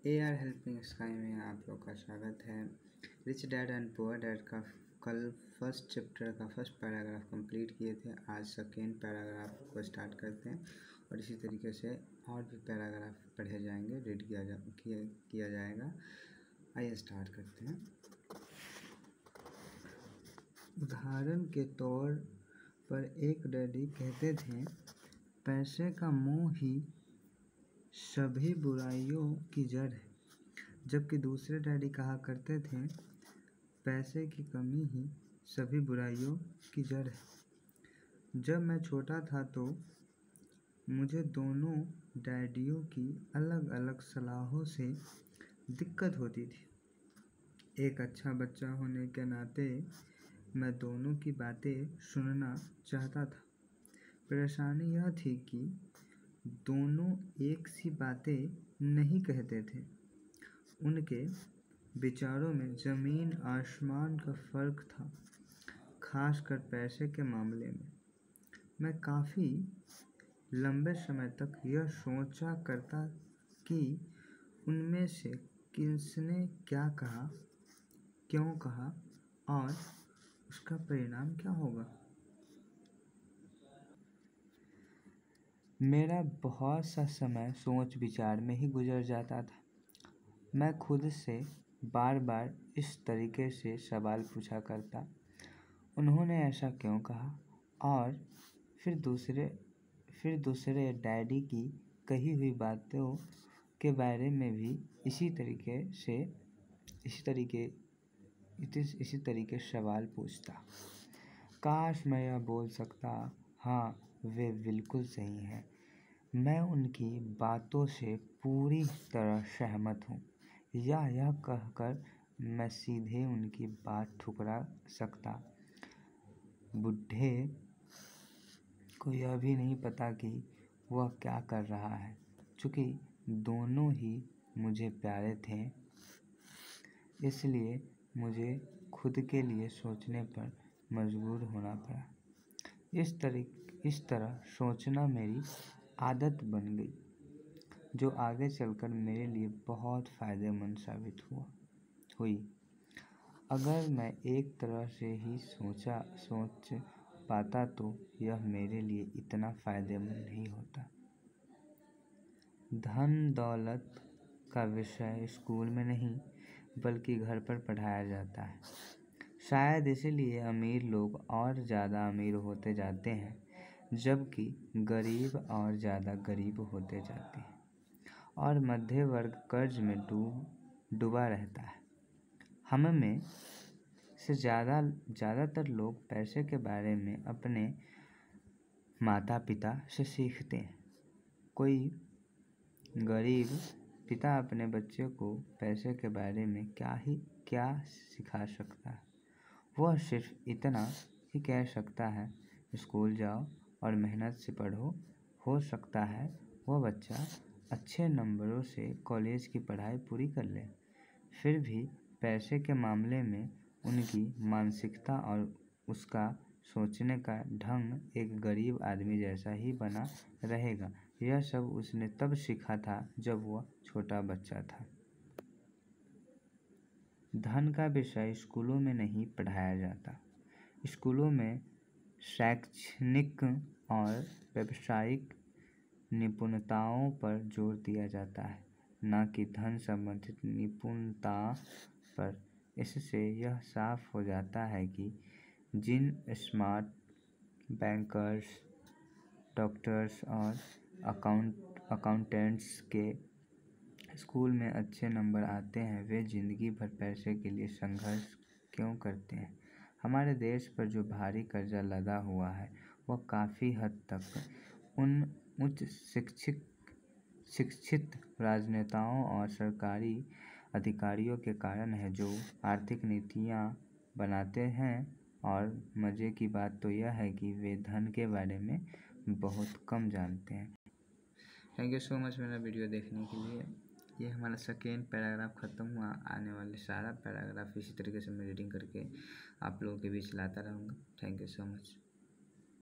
AR helping sky में आप लोग का स्वागत है। Rich dad and poor dad का कल फर्स्ट चैप्टर का फर्स्ट पैराग्राफ कंप्लीट किए थे। आज सेकेंड पैराग्राफ को स्टार्ट करते हैं और इसी तरीके से और भी पैराग्राफ पढ़े जाएंगे, रीड किया जाएगा। आइए स्टार्ट करते हैं। उदाहरण के तौर पर एक डैडी कहते थे, पैसे का मोह ही सभी बुराइयों की जड़ है, जबकि दूसरे डैडी कहा करते थे, पैसे की कमी ही सभी बुराइयों की जड़ है। जब मैं छोटा था तो मुझे दोनों डैडियों की अलग अलग सलाहों से दिक्कत होती थी। एक अच्छा बच्चा होने के नाते मैं दोनों की बातें सुनना चाहता था। परेशानी यह थी कि दोनों एक सी बातें नहीं कहते थे। उनके विचारों में ज़मीन आसमान का फ़र्क था, खासकर पैसे के मामले में। मैं काफ़ी लंबे समय तक यह सोचा करता कि उनमें से किसने क्या कहा, क्यों कहा और उसका परिणाम क्या होगा। मेरा बहुत सा समय सोच विचार में ही गुजर जाता था। मैं खुद से बार बार इस तरीके से सवाल पूछा करता, उन्होंने ऐसा क्यों कहा, और फिर दूसरे डैडी की कही हुई बातों के बारे में भी इसी तरीके सवाल पूछता। काश मैं यह बोल सकता, हाँ वे बिल्कुल सही हैं, मैं उनकी बातों से पूरी तरह सहमत हूँ, या यह कहकर मैं सीधे उनकी बात ठुकरा सकता। बूढ़े को यह भी नहीं पता कि वह क्या कर रहा है। चूँकि दोनों ही मुझे प्यारे थे, इसलिए मुझे खुद के लिए सोचने पर मजबूर होना पड़ा। इस तरह सोचना मेरी आदत बन गई, जो आगे चलकर मेरे लिए बहुत फ़ायदेमंद साबित हुई। अगर मैं एक तरह से ही सोच पाता तो यह मेरे लिए इतना फ़ायदेमंद नहीं होता। धन दौलत का विषय स्कूल में नहीं बल्कि घर पर पढ़ाया जाता है। शायद इसीलिए अमीर लोग और ज़्यादा अमीर होते जाते हैं, जबकि गरीब और ज़्यादा गरीब होते जाते हैं, और मध्य वर्ग कर्ज में डूबा रहता है। हम में से ज़्यादातर लोग पैसे के बारे में अपने माता पिता से सीखते हैं। कोई गरीब पिता अपने बच्चे को पैसे के बारे में क्या सिखा सकता है। वह सिर्फ इतना ही कह सकता है, स्कूल जाओ और मेहनत से पढ़ो। हो सकता है वह बच्चा अच्छे नंबरों से कॉलेज की पढ़ाई पूरी कर ले, फिर भी पैसे के मामले में उनकी मानसिकता और उसका सोचने का ढंग एक गरीब आदमी जैसा ही बना रहेगा। यह सब उसने तब सीखा था जब वह छोटा बच्चा था। धन का विषय स्कूलों में नहीं पढ़ाया जाता। स्कूलों में शैक्षणिक और व्यावसायिक निपुणताओं पर जोर दिया जाता है, न कि धन संबंधित निपुणता पर। इससे यह साफ हो जाता है कि जिन स्मार्ट बैंकर्स, डॉक्टर्स और अकाउंटेंट्स के स्कूल में अच्छे नंबर आते हैं, वे जिंदगी भर पैसे के लिए संघर्ष क्यों करते हैं। हमारे देश पर जो भारी कर्जा लदा हुआ है, वह काफ़ी हद तक उन उच्च शिक्षित राजनेताओं और सरकारी अधिकारियों के कारण है, जो आर्थिक नीतियाँ बनाते हैं। और मज़े की बात तो यह है कि वे धन के बारे में बहुत कम जानते हैं। थैंक यू सो मच मेरा वीडियो देखने के लिए। ये हमारा सेकेंड पैराग्राफ ख़त्म हुआ। आने वाले सारा पैराग्राफ इसी तरीके से मैं रीडिंग करके आप लोगों के बीच लाता रहूँगा। Thank you so much.